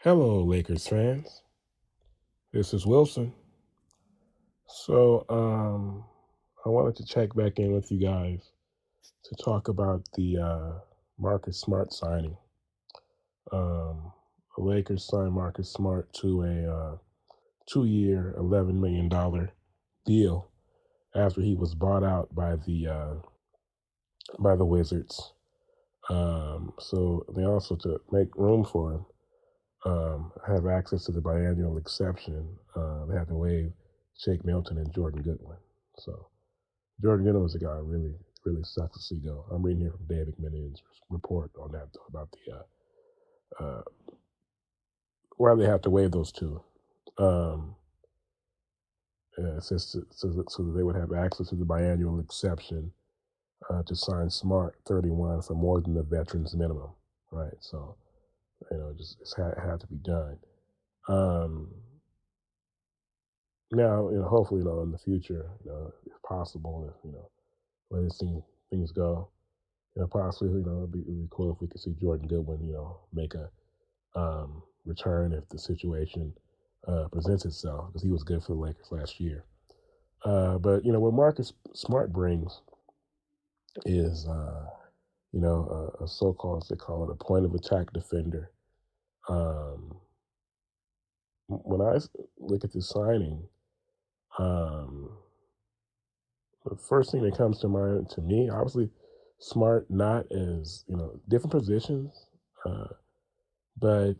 Hello, Lakers fans. This is Wilson. So, I wanted to check back in with you guys to talk about the Marcus Smart signing. Um, the Lakers signed Marcus Smart to a 2-year, $11 million deal after he was bought out by the Wizards. So they also, to make room for him, have access to the biannual exception. They had to waive Shake Milton and Jordan Goodwin. So Jordan Goodwin was a guy really, really sucks to see go. I'm reading here from David McMillan's report on that though, about the why they have to waive those two. Um, it says so that they would have access to the biannual exception to sign Smart 31 for more than the veterans minimum, right? So it's had to be done. Um, Now, hopefully, in the future, if possible, if where things go, possibly, it'd be cool if we could see Jordan Goodwin, make a return if the situation presents itself, because he was good for the Lakers last year. But what Marcus Smart brings is, a so-called, as they call it, a point of attack defender. Um, when I look at the signing, um, the first thing that comes to mind to me, obviously, Smart not as different positions, uh, but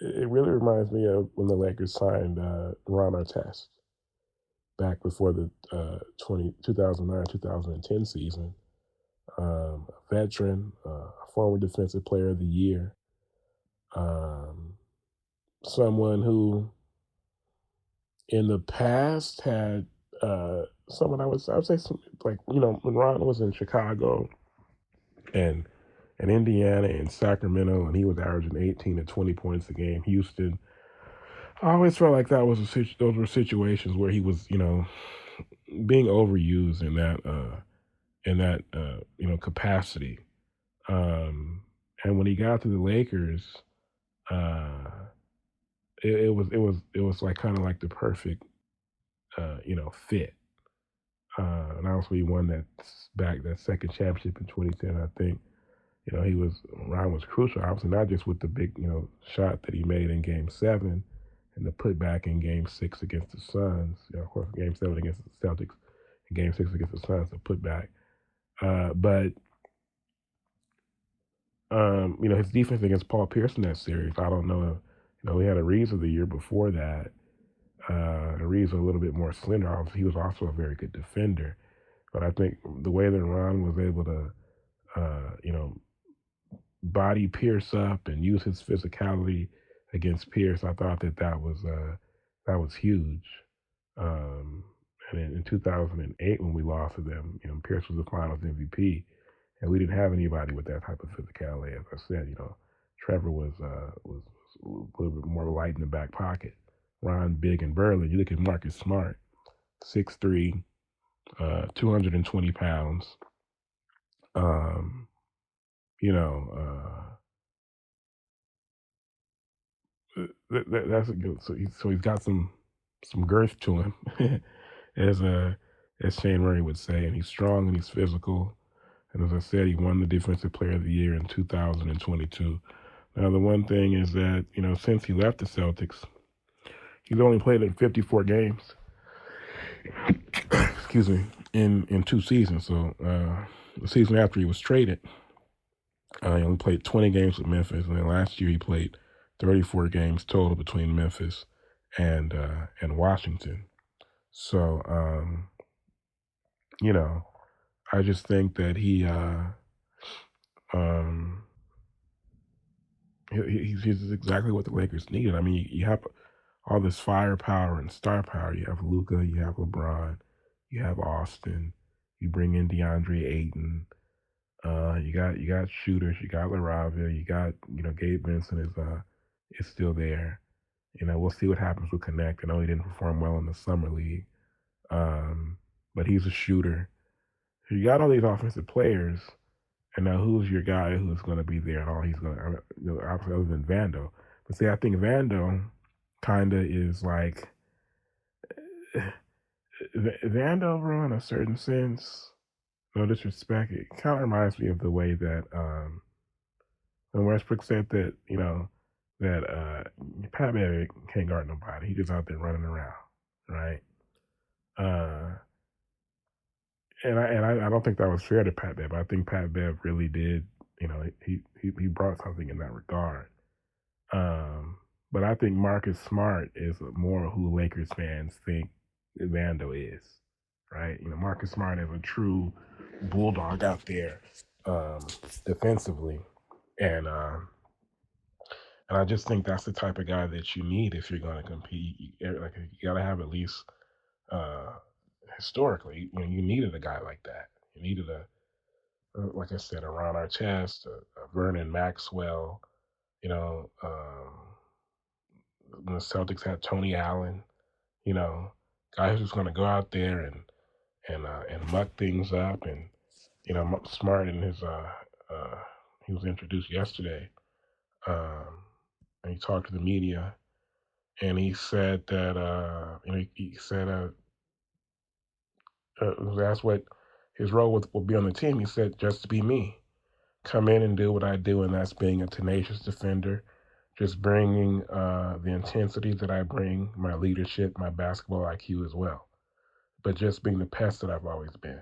it really reminds me of when the Lakers signed Ron Artest back before the 2009-2010 season. A veteran, a former Defensive Player of the Year, um, someone who in the past had someone I would say like when Ron was in Chicago and Indiana and Sacramento, and he was averaging 18 to 20 points a game. Houston, I always felt like that was those were situations where he was, being overused in that capacity. And when he got to the Lakers, uh, it was like kind of like the perfect fit. And obviously he won that second championship in 2010. I think Ron was crucial, obviously not just with the big shot that he made in Game 7 and the putback in Game 6 against the Suns. Of course, Game 7 against the Celtics and Game 6 against the Suns, the putback. But his defense against Paul Pierce in that series, I don't know. We had a Ariza the year before that. Ariza a little bit more slender. Obviously, he was also a very good defender. But I think the way that Ron was able to, body Pierce up and use his physicality against Pierce, I thought that was huge. Um, and in 2008, when we lost to them, Pierce was the Finals MVP, and we didn't have anybody with that type of physicality. As I said, Trevor was a little bit more light in the back pocket. Ron big and burly. You look at Marcus Smart, 6'3", 220 pounds. Um, you know, that's a good. So he's got some girth to him, as as Shane Murray would say, and he's strong and he's physical. And as I said, he won the Defensive Player of the Year in 2022. Now, the one thing is that since he left the Celtics, he's only played in 54 games. Excuse me, in 2 seasons. So the season after he was traded, he only played 20 games with Memphis, and then last year he played 34 games total between Memphis and Washington. So you know, I just think that um, he's exactly what the Lakers needed. I mean, you have all this firepower and star power. You have Luka, you have LeBron, you have Austin. You bring in DeAndre Ayton. You got shooters. You got LaRavia. You got Gabe Vincent is still there. We'll see what happens with Connect. I know he didn't perform well in the summer league, but he's a shooter. So you got all these offensive players, and now who's your guy who's going to be there and all? He's going to, obviously other than Vando, But see, I think Vando kind of is like Vando, bro, in a certain sense. No disrespect, it kind of reminds me of the way that when Westbrook said that that Pat Bev can't guard nobody. He just out there running around, right? Uh, and I don't think that was fair to Pat Bev. I think Pat Bev really did. He brought something in that regard. Um, but I think Marcus Smart is more who Lakers fans think Vando is, right? Marcus Smart is a true bulldog out there um, defensively, and and I just think that's the type of guy that you need if you're going to compete. You got to have at least uh, historically, you needed a guy like that. You needed like I said, a Ron Artest, a Vernon Maxwell. You know, when the Celtics had Tony Allen. You know, guy who's going to go out there and muck things up. And Smart in his he was introduced yesterday, and he talked to the media, and he said that he said was asked what his role will be on the team. He said, just to be me, come in and do what I do, and that's being a tenacious defender, just bringing the intensity that I bring, my leadership, my basketball IQ as well, but just being the pest that I've always been.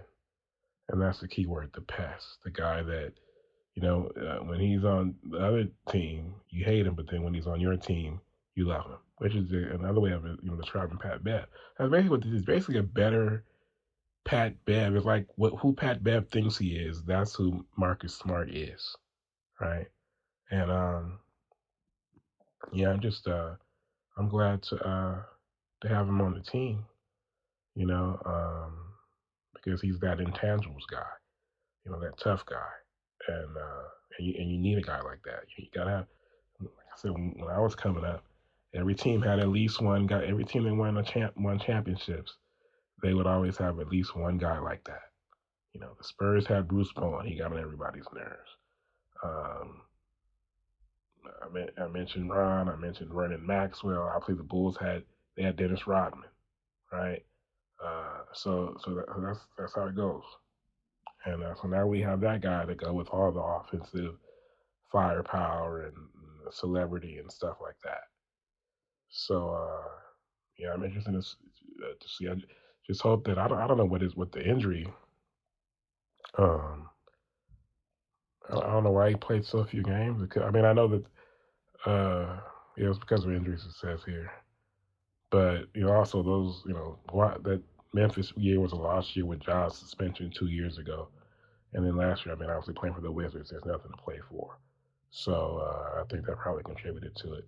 And that's the key word, the pest, the guy that, when he's on the other team, you hate him, but then when he's on your team, you love him, which is another way of describing Pat Bev. That's basically what this is. Basically a better Pat Bev. Is like who Pat Bev thinks he is. That's who Marcus Smart is, right? And yeah, I'm glad to have him on the team, you know, because he's that intangibles guy, that tough guy, and you need a guy like that. You gotta have. Like I said, when I was coming up, every team had at least one guy. Every team that won championships, they would always have at least one guy like that. The Spurs had Bruce Bowen. He got on everybody's nerves. Um, I mentioned Ron. I mentioned Vernon Maxwell. Obviously, the Bulls had Dennis Rodman, right? That's how it goes. And so now we have that guy to go with all the offensive firepower and celebrity and stuff like that. So yeah, I'm interested to see. I just hope that I don't know what the injury. Um, I don't know why he played so few games. I mean, I know that it was because of injuries. It says here, but also those that Memphis year was a lost year with Ja's suspension 2 years ago, and then last year, I mean, obviously playing for the Wizards, there's nothing to play for. So I think that probably contributed to it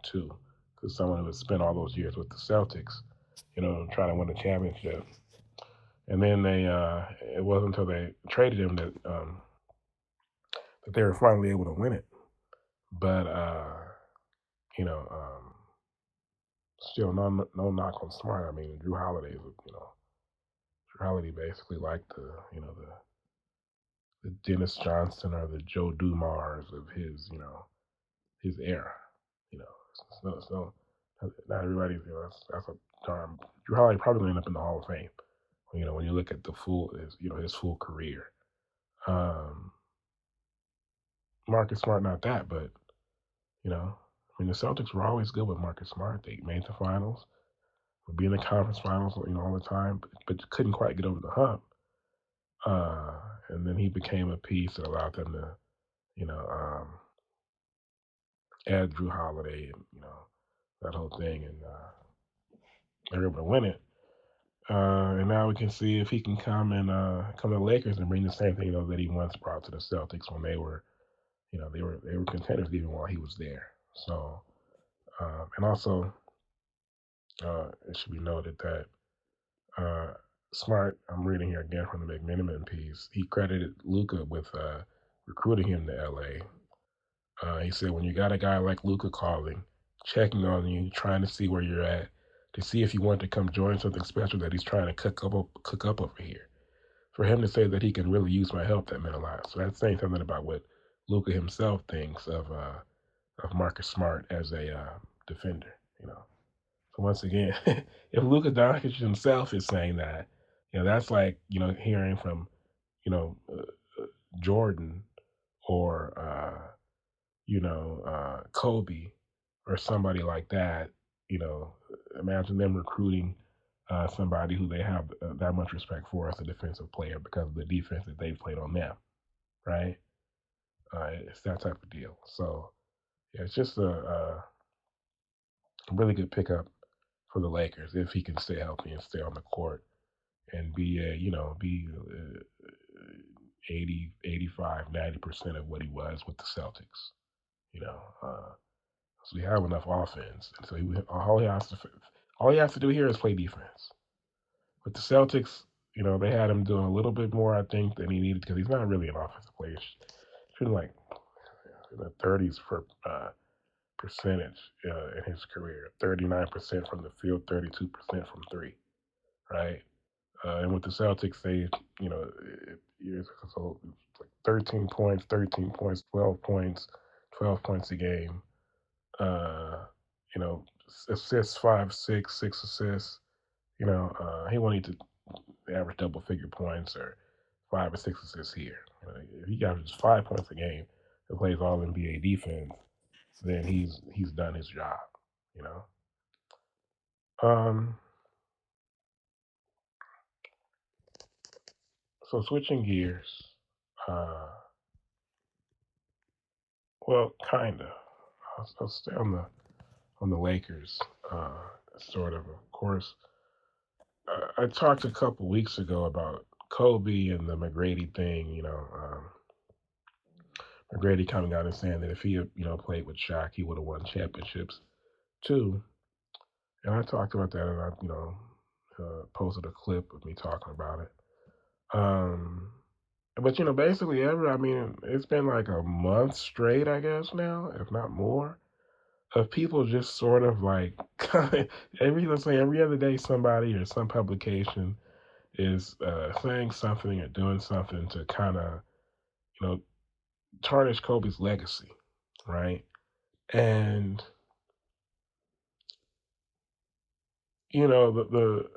too, because someone who had spent all those years with the Celtics, trying to win a championship, and then it wasn't until they traded him that they were finally able to win it. But you know, still no knock on Smart. I mean, Drew Holiday, Drew Holiday basically like the Dennis Johnson or the Joe Dumars of his era. So not everybody's that's a term. Drew Holiday probably gonna end up in the Hall of Fame. When you look at the full his full career. Um, Marcus Smart not that, but I mean the Celtics were always good with Marcus Smart. They made the finals, would be in the conference finals, all the time, but couldn't quite get over the hump. And then he became a piece that allowed them to, add Drew Holiday and that whole thing, and they were able to win it. And now we can see if he can come to the Lakers and bring the same thing that he once brought to the Celtics when they were, they were contenders even while he was there. So, and also, it should be noted that Smart, I'm reading here again from the McMiniman piece, he credited Luka with recruiting him to LA. He said, when you got a guy like Luka calling, checking on you, trying to see where you're at, to see if you want to come join something special that he's trying to cook up over here. For him to say that he can really use my help, that meant a lot. So that's saying something about what Luka himself thinks of of Marcus Smart as a defender. You know, so once again, if Luka Doncic himself is saying that, that's like hearing from you know Jordan or Kobe or somebody like that. You know, imagine them recruiting somebody who they have that much respect for as a defensive player because of the defense that they played on them, right? It's that type of deal. So yeah, it's just a really good pickup for the Lakers if he can stay healthy and stay on the court and be 80, 85, 90% of what he was with the Celtics. You know, so we have enough offense, and so all he has to do here is play defense. With the Celtics, they had him doing a little bit more, I think, than he needed because he's not really an offensive player. He's shooting like in the 30s for percentage in his career, 39% from the field, 32% from three, right? And with the Celtics, they, you know, years so it's like 13 points, 12 points, 12 points a game. Uh, assists 5, 6, 6 assists. He won't need to average double figure points or 5 or 6 assists here. If he averages 5 points a game and plays all NBA defense, then he's done his job. You know. Um. So switching gears. Uh. Well, kinda. I'll stay on the Lakers. Sort of course. I talked a couple weeks ago about Kobe and the McGrady thing. McGrady coming out and saying that if he had, played with Shaq, he would have won championships too. And I talked about that, and posted a clip of me talking about it. But basically, it's been like a month straight, I guess now, if not more, of people just sort of like let's say every other day, somebody or some publication is saying something or doing something to kind of you know tarnish Kobe's legacy, right? And the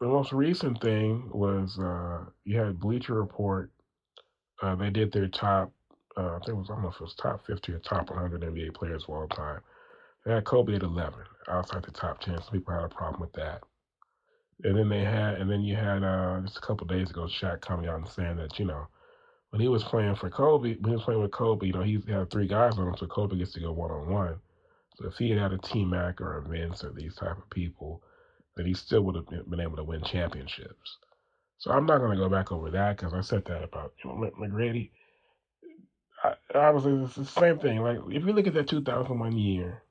most recent thing was you had Bleacher Report. They did their top. I think it was, I don't know if it was top 50 or top 100 NBA players of all time. They had Kobe at 11, outside the top 10. Some people had a problem with that. And then you had just a couple of days ago, Shaq coming out and saying that when he was playing for Kobe, when he was playing with Kobe, he had three guys on him, so Kobe gets to go 1-on-1. So if he had a T-Mac or a Vince or these type of people, then he still would have been able to win championships. So I'm not going to go back over that because I said that about McGrady. Obviously, it's the same thing. Like if you look at that 2001 year,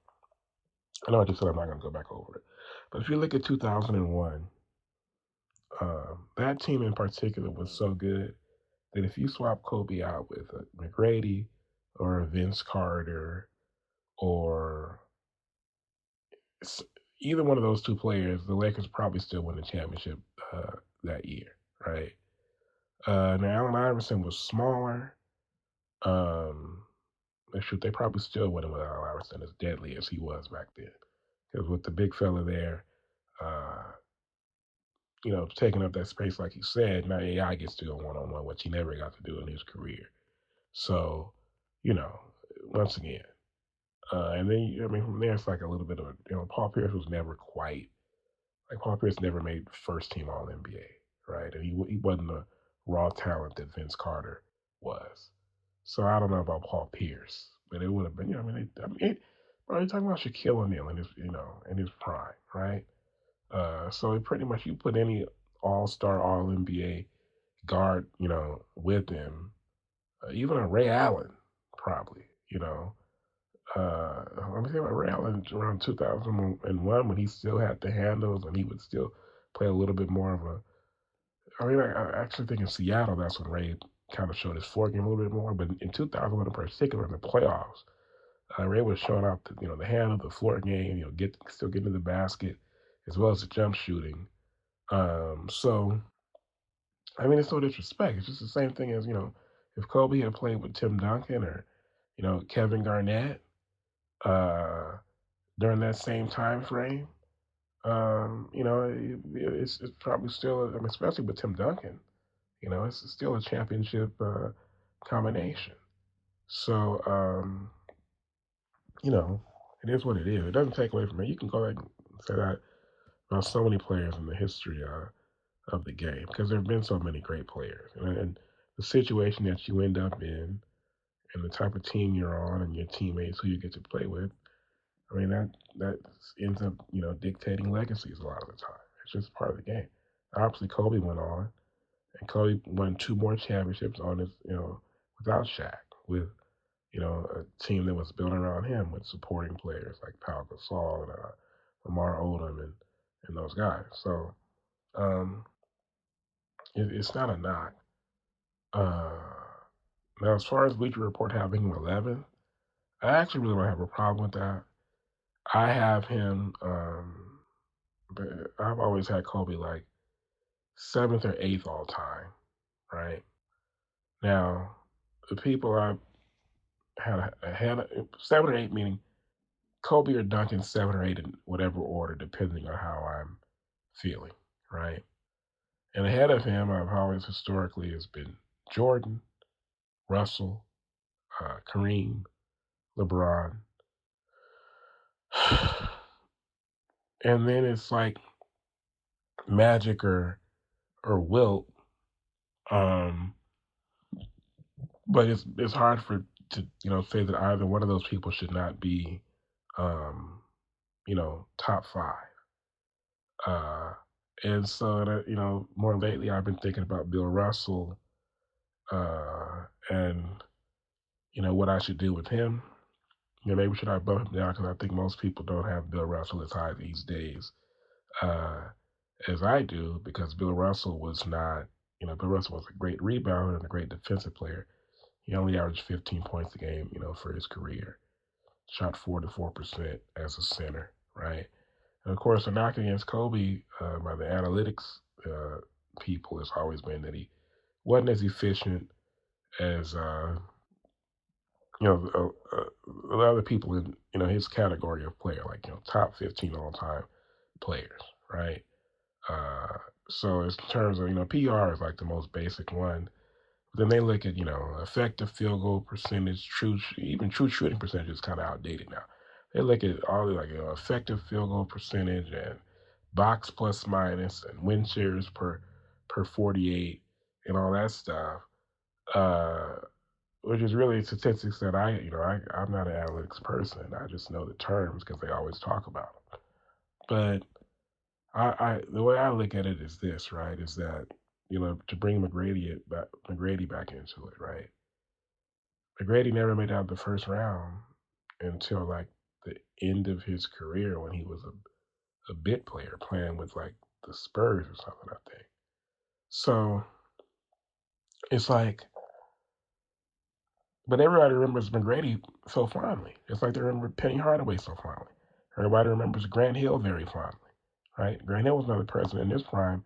I know I just said I'm not going to go back over it, but if you look at 2001, that team in particular was so good that if you swap Kobe out with a McGrady or a Vince Carter or either one of those two players, the Lakers probably still win the championship that year, right? Now Allen Iverson was smaller. Um, shoot, they probably still wouldn't with Allen Iverson as deadly as he was back then. Because with the big fella there, uh, taking up that space like you said, now AI gets to go 1-on-1, which he never got to do in his career. So, you know, once again, and then from there it's like a little bit of Paul Pierce was never quite like Paul Pierce never made first team All NBA, right? And he wasn't the raw talent that Vince Carter was. So I don't know about Paul Pierce, but it would have been, bro, you're talking about Shaquille O'Neal in his prime, right? So it pretty much you put any All Star, All NBA guard, with him, even a Ray Allen, probably, let me think about Ray Allen around 2001 when he still had the handles and he would still play a little bit more of a. I actually think in Seattle that's when Ray kind of showed his fork game a little bit more. But in 2001 in particular, in the playoffs, Ray was showing off the handle, the floor game, still getting to the basket, as well as the jump shooting. So it's no disrespect. It's just the same thing as if Kobe had played with Tim Duncan or Kevin Garnett, uh, during that same time frame. It's probably still, I mean, especially with Tim Duncan, it's still a championship combination. So, you know, it is what it is. It doesn't take away from it. You can go ahead and say that about so many players in the history of the game because there have been so many great players. And the situation that you end up in and the type of team you're on and your teammates who you get to play with, I mean, that ends up, dictating legacies a lot of the time. It's just part of the game. Obviously, Kobe went on, and Kobe won two more championships on his, without Shaq, with a team that was built around him with supporting players like Pau Gasol and Lamar Odom and those guys. So um, it's not a knock. Uh, Now, as far as Bleacher Report having him 11, I actually really don't have a problem with that. I have him, but I've always had Kobe like seventh or eighth all time, right? Now, the people I had ahead of seven or eight, meaning Kobe or Duncan, seven or eight in whatever order, depending on how I'm feeling, right? And ahead of him, I've always historically has been Jordan, Russell, Kareem, LeBron, and then it's like Magic or Wilt. Um, but it's hard to say that either one of those people should not be um, top five. Uh, and so more lately I've been thinking about Bill Russell and what I should do with him. Maybe should I bump him down because I think most people don't have Bill Russell as high these days uh, as I do because Bill Russell was not. Bill Russell was a great rebounder and a great defensive player. He only averaged 15 points a game, for his career. Shot 44% as a center, right? And of course, the knock against Kobe by the analytics uh, people has always been that he wasn't as efficient as a lot of the people in his category of player, like top 15 all time players, right? Uh, so in terms of PR is like the most basic one. Then they look at effective field goal percentage, even true shooting percentage is kind of outdated now. They look at all the like effective field goal percentage and box plus minus and win shares per 48 and all that stuff. Uh, which is really statistics that I'm not an analytics person. I just know the terms because they always talk about them. But the way I look at it is this, right? Is that to bring McGrady back into it, right? McGrady never made out of the first round until like the end of his career when he was a bit player playing with like the Spurs or something, I think. So it's like, but everybody remembers McGrady so fondly. It's like they remember Penny Hardaway so fondly. Everybody remembers Grant Hill very fondly, right? Grant Hill was another person in his prime.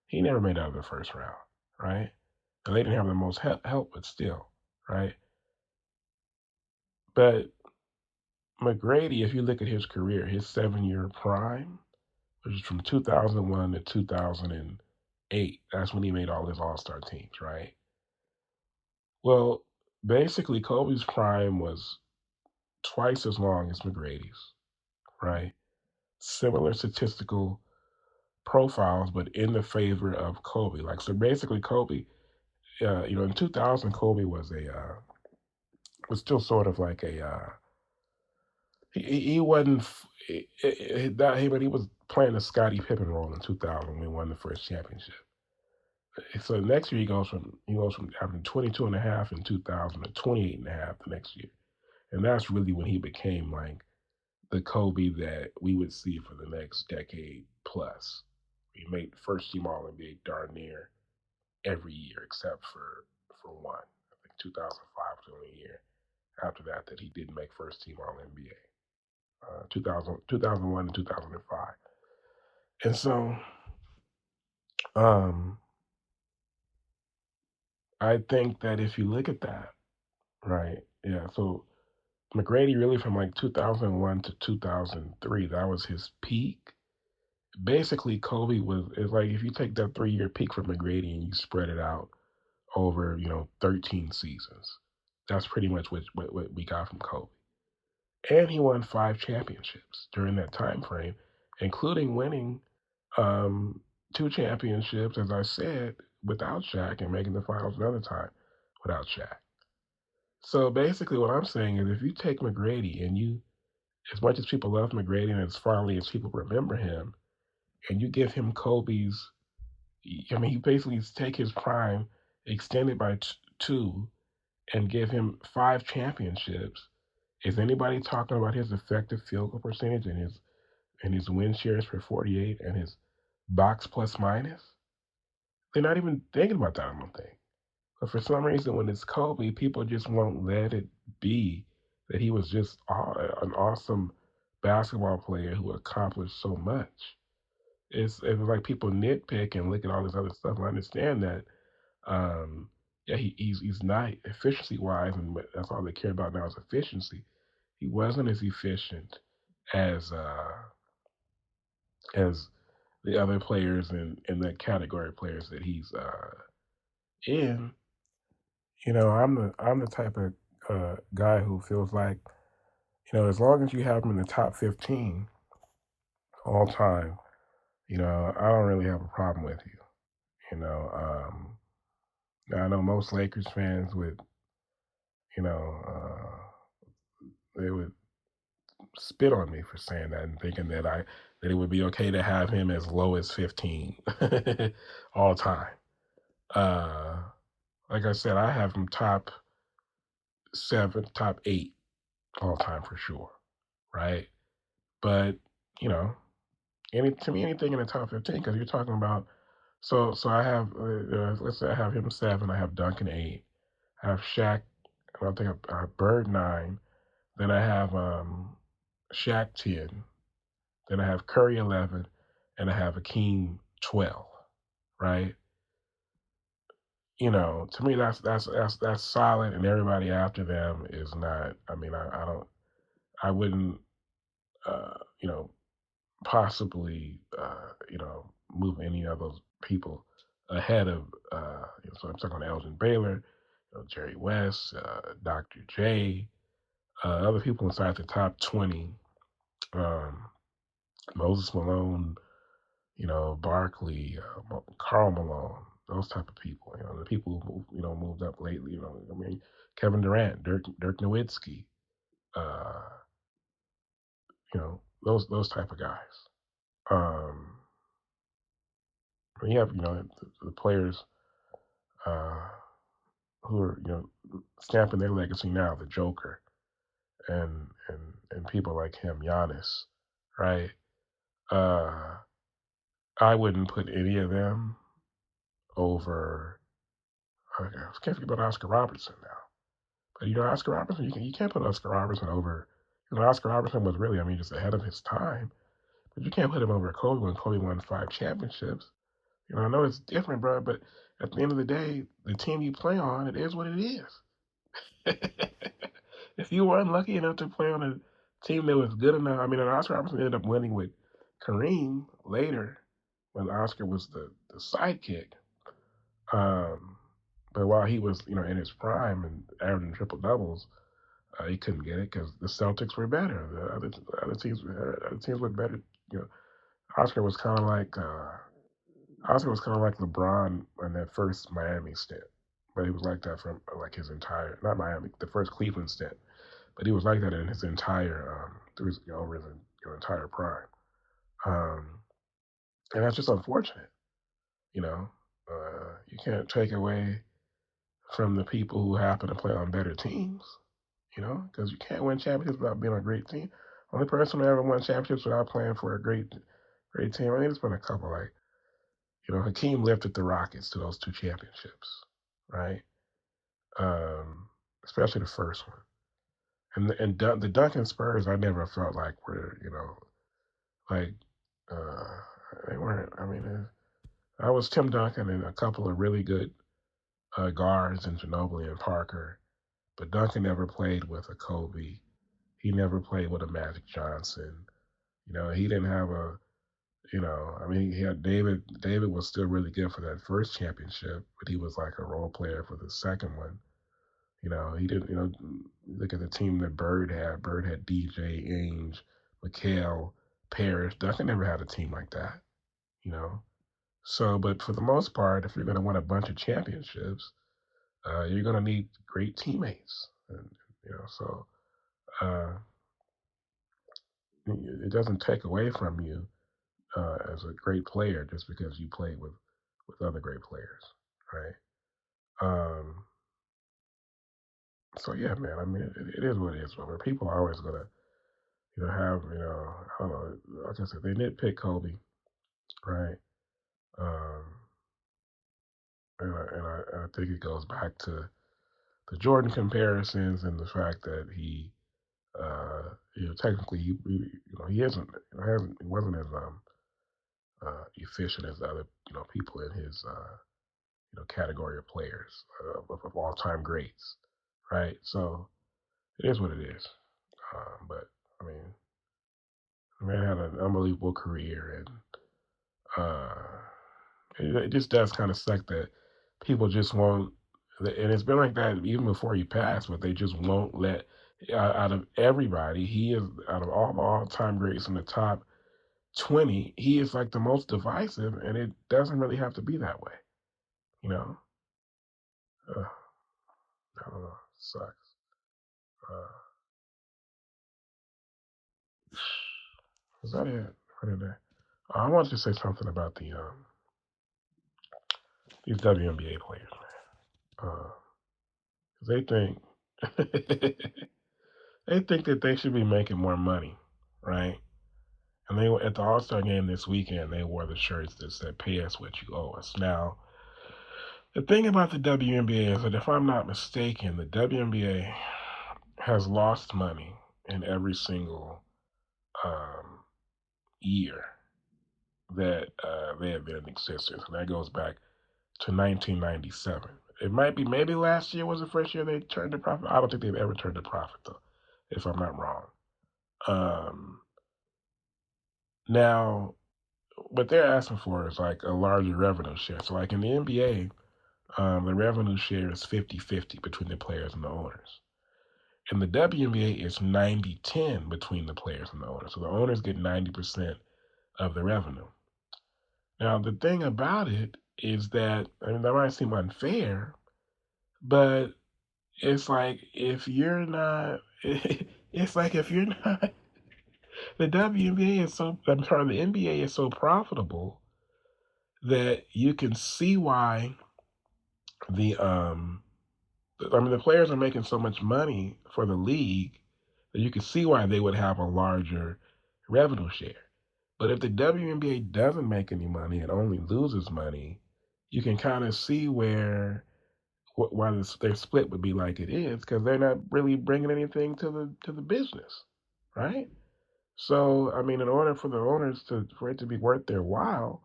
He never made out of the first round, right? And they didn't have the most help, but still, right? But McGrady, if you look at his career, his 7 year prime, which is from 2001 to 2008, that's when he made all his All Star teams, right? Well, basically, Kobe's prime was twice as long as McGrady's, right? Similar statistical profiles, but in the favor of Kobe. Like, so basically, Kobe, in 2000, Kobe was still sort of like he wasn't but he was playing the Scottie Pippen role in 2000 when he won the first championship. So next year he goes from having 22 and a half in 2000 to 28 and a half the next year, and that's really when he became like the Kobe that we would see for the next decade plus. He made first team All NBA darn near every year except for one. I think 2005 was the only year after that he didn't make first team All NBA. 2001 and 2005. And so um, I think that if you look at that, right? Yeah. So McGrady really from like 2001 to 2003, that was his peak. Basically, Kobe is like if you take that 3 year peak from McGrady and you spread it out over 13 seasons, that's pretty much what we got from Kobe. And he won 5 championships during that time frame, including winning um, 2 championships, as I said, without Shaq and making the finals another time without Shaq. So basically, what I'm saying is, if you take McGrady and as much as people love McGrady and as fondly as people remember him, and you give him Kobe's, I mean, you basically take his prime, extend it by two, and give him 5 championships. Is anybody talking about his effective field goal percentage and his win shares for 48 and his box plus minus? They're not even thinking about that, I don't think. But for some reason, when it's Kobe, people just won't let it be that he was just an awesome basketball player who accomplished so much. It was like people nitpick and look at all this other stuff. I understand that. Yeah, he's not efficiency wise, and that's all they care about now is efficiency. He wasn't as efficient as as the other players in that category of players that he's in. I'm the type of guy who feels like as long as you have him in the top 15 all time, I don't really have a problem with you. You know, I know most Lakers fans would, you know, they would spit on me for saying that and thinking that it would be okay to have him as low as 15 all time. Uh, like I said, I have him top 7, top 8 all time for sure, right? But you know, to me, anything in the top 15 because you're talking about. So I have let's say I have him 7, I have Duncan 8, I have Shaq. I don't think I have Bird 9. Then I have Shaq 10. Then I have Curry 11, and I have Akeem 12. Right? To me that's solid, and everybody after them is not. I mean, I don't. I wouldn't. Uh, you know, possibly. Move any of those people ahead of. So I'm talking about Elgin Baylor, Jerry West, Dr. J, other people inside the top 20. Um, Moses Malone, Barkley, Carl Malone, those type of people. The people who moved up lately. I mean, Kevin Durant, Dirk Nowitzki, uh, those type of guys. Um, you have the players uh, who are stamping their legacy now, the Joker, and people like him, Giannis, right? Uh, I wouldn't put any of them over. I can't forget about Oscar Robertson now. But Oscar Robertson, you can't put Oscar Robertson over. Oscar Robertson was really, I mean, just ahead of his time. But you can't put him over Kobe when Kobe won 5 championships. I know it's different, bro, but at the end of the day, the team you play on, it is what it is. If you were unlucky enough to play on a team that was good enough, I mean, and Oscar Robertson ended up winning with Kareem later when Oscar was the sidekick. But while he was, in his prime and averaging triple doubles, he couldn't get it because the Celtics were better. The other teams were better. Oscar was kind of like LeBron in that first Miami stint, but he was like that from like his entire not Miami, the first Cleveland stint, but he was like that in his entire over his entire prime. And that's just unfortunate. You can't take away from the people who happen to play on better teams, because you can't win championships without being on a great team. Only person who ever won championships without playing for a great team, I think there's been a couple, like, Hakeem lifted the Rockets to those 2 championships, right? Especially the first one. The Duncan Spurs, I never felt like were, like, they weren't, I mean, I was Tim Duncan and a couple of really good guards in Ginobili and Parker, but Duncan never played with a Kobe. He never played with a Magic Johnson. He didn't have a I mean, he had David. David was still really good for that first championship, but he was like a role player for the second one. He didn't. Look at the team that Bird had. Bird had DJ, Ainge, McHale, Parrish. Duncan never had a team like that. You know. So, but for the most part, if you're going to win a bunch of championships, you're going to need great teammates, and so uh, it doesn't take away from you as a great player just because you play with other great players, right? Um, so yeah, man. I mean, it is what it is. But people are always gonna, have I don't know. Like I said, they nitpick Kobe, right? Um, and I think it goes back to the Jordan comparisons and the fact that technically he isn't, he wasn't as efficient as other, people in his category of players of all time greats, right? So it is what it is. But I mean, the man had an unbelievable career, and uh, it just does kind of suck that people just won't. And it's been like that even before he passed, but they just won't let. Out of everybody, he is out of all the all-time greats in the top 20. He is like the most divisive, and it doesn't really have to be that way, you know. Uh, I don't know. It sucks. Uh, is that it? What did I wanted to say something about these WNBA players, man. They think they think that they should be making more money, right? And they at the All Star game this weekend, they wore the shirts that said "Pay us what you owe us." Now, the thing about the WNBA is that if I'm not mistaken, the WNBA has lost money in every single um, year that they have been in existence, and that goes back to 1997. It might be maybe last year was the first year they turned a profit. I don't think they've ever turned a profit though, if I'm not wrong. Um, Now, what they're asking for is like a larger revenue share. So, like in the NBA, the revenue share is 50-50 between the players and the owners. In the WNBA, it's 90-10 between the players and the owners. So the owners get 90% of the revenue. Now, the thing about it is that, I mean, that might seem unfair, but it's like if you're not, it's like if you're not, the WNBA is so, I'm sorry, the NBA is so profitable that you can see why the the players are making so much money for the league that you can see why they would have a larger revenue share. But if the WNBA doesn't make any money and only loses money, you can kind of see why their split would be like it is because they're not really bringing anything to the business, right? So I mean, in order for the owners for it to be worth their while,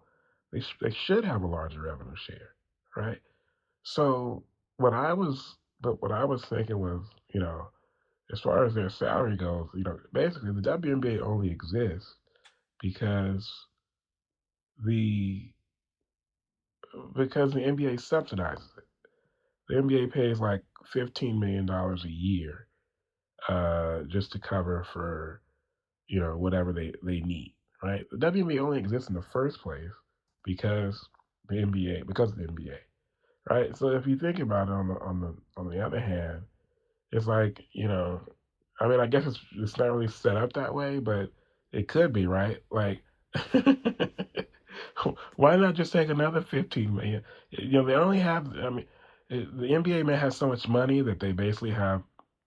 they should have a larger revenue share, right? So what I was thinking was, as far as their salary goes, basically the WNBA only exists because the the NBA subsidizes it. The NBA pays like $15 million a year just to cover for whatever they need, right? The WNBA only exists in the first place because because of the NBA, right? So if you think about it on the other hand, it's like I mean, I guess it's not really set up that way, but it could be, right? Like, why not just take another 15 million? They only have. I mean, the NBA may have so much money that they basically have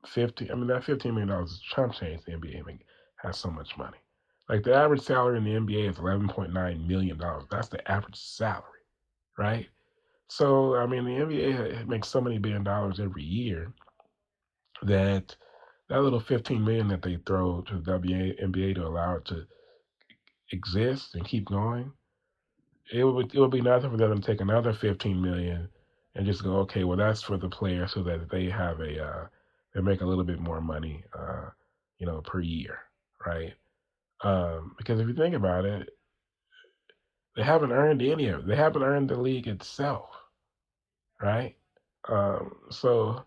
50. I mean, that $15 is chump change. The NBA has so much money. Like the average salary in the NBA is $11.9 million. That's the average salary, right? So I mean, the NBA makes so many $1 billion every year that little 15 million that they throw to the WNBA to allow it to exist and keep going, it would be nothing for them to take another 15 million and just go, okay, well that's for the players so that they have they make a little bit more money, per year, right? Because if you think about it, they haven't earned any of it. They haven't earned the league itself, right? So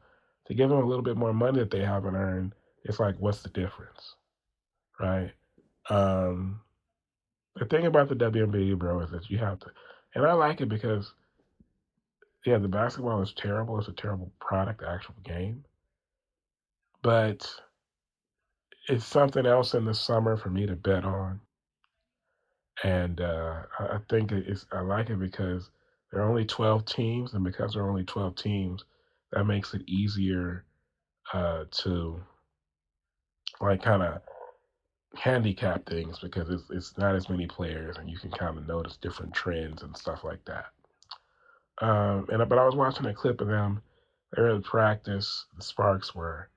to give them a little bit more money that they haven't earned, it's like, what's the difference, right? Um, the thing about the WNBA, bro, is that you have to, and I like it because, yeah, the basketball is terrible. It's a terrible product, the actual game, but it's something else in the summer for me to bet on. And I think I like it because there are only 12 teams, and because there are only 12 teams, that makes it easier to like kind of handicap things because it's not as many players, and you can kind of notice different trends and stuff like that. But I was watching a clip of them. They were in practice. The Sparks were,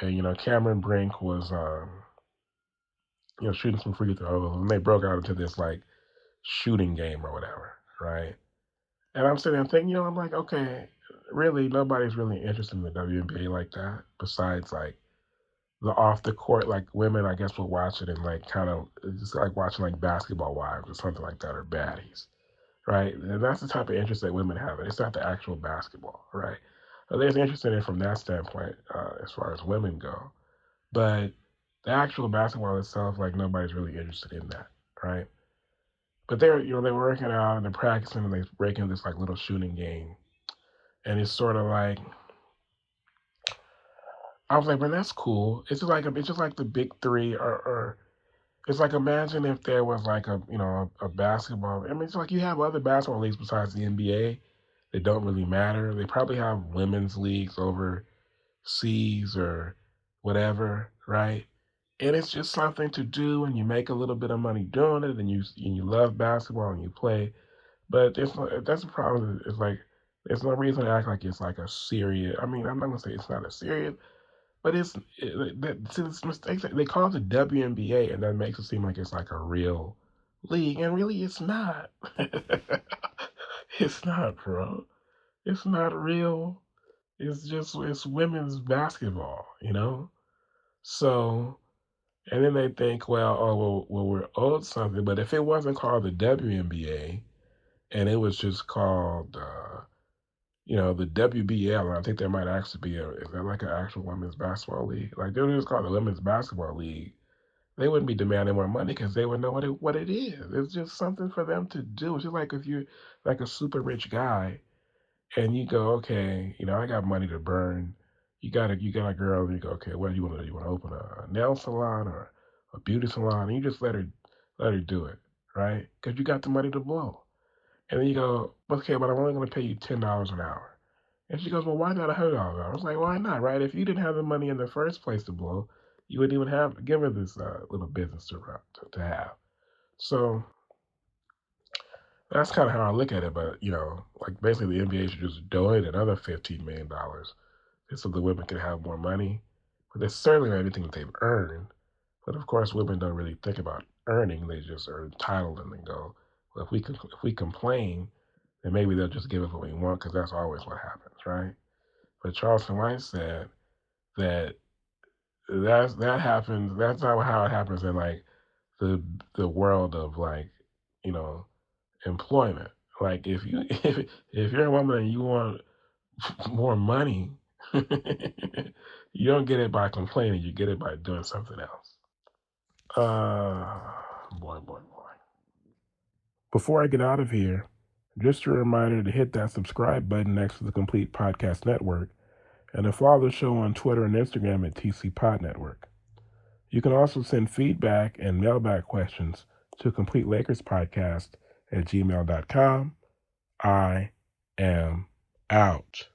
and Cameron Brink was shooting some free throws, and they broke out into this like shooting game or whatever, right? And I'm sitting there thinking, I'm like, okay, really, nobody's really interested in the WNBA like that. Besides, like the off the court, like women, I guess will watch it and like kind of just like watching like Basketball Wives or something like that or Baddies, right? And that's the type of interest that women have. It's not the actual basketball, right? There's interest in it from that standpoint as far as women go, but the actual basketball itself, like nobody's really interested in that, right? But they're working out and they're practicing and they're breaking this like little shooting game, and it's sort of like I was like, man, that's cool. It's just like the big three, or it's like imagine if there was like a basketball. I mean, it's like you have other basketball leagues besides the NBA that don't really matter. They probably have women's leagues overseas or whatever, right? And it's just something to do, and you make a little bit of money doing it, and you love basketball and you play. But that's the problem. It's like there's no reason to act like it's like a serious. I mean, I'm not gonna say it's not a serious, but it's mistakes. They call it the WNBA, and that makes it seem like it's like a real league, and really it's not. It's not, bro. It's not real. It's women's basketball. So, and then they think, well, oh, well, we're owed something. But if it wasn't called the WNBA and it was just called, the WBL, and I think there might actually be is that like an actual women's basketball league? Like they would just call it the Women's Basketball League. They wouldn't be demanding more money because they would know what it is. It's just something for them to do. It's just like if you're like a super rich guy and you go, okay, I got money to burn. You got a girl, and you go, okay, what do you want to do? You want to open a nail salon or a beauty salon? And you just let her do it, right? Because you got the money to blow. And then you go, okay, but I'm only going to pay you $10 an hour. And she goes, well, why not $100? I was like, why not, right? If you didn't have the money in the first place to blow, you wouldn't even give her this little business to have. So that's kind of how I look at it. But like basically the NBA should just donate another $15 million just so the women can have more money. But that's certainly not anything that they've earned. But of course, women don't really think about earning; they just are entitled and they go, well, if we complain, then maybe they'll just give us what we want because that's always what happens, right? But Charleston White said that that happens. That's not how it happens in like the world of like you know employment. Like if you're a woman and you want more money, you don't get it by complaining. You get it by doing something else. Boy, boy, boy. Before I get out of here, just a reminder to hit that subscribe button next to the Complete Podcast Network and to follow the show on Twitter and Instagram at TC Pod Network. You can also send feedback and mailbag questions to CompleteLakersPodcast at gmail.com. I am out.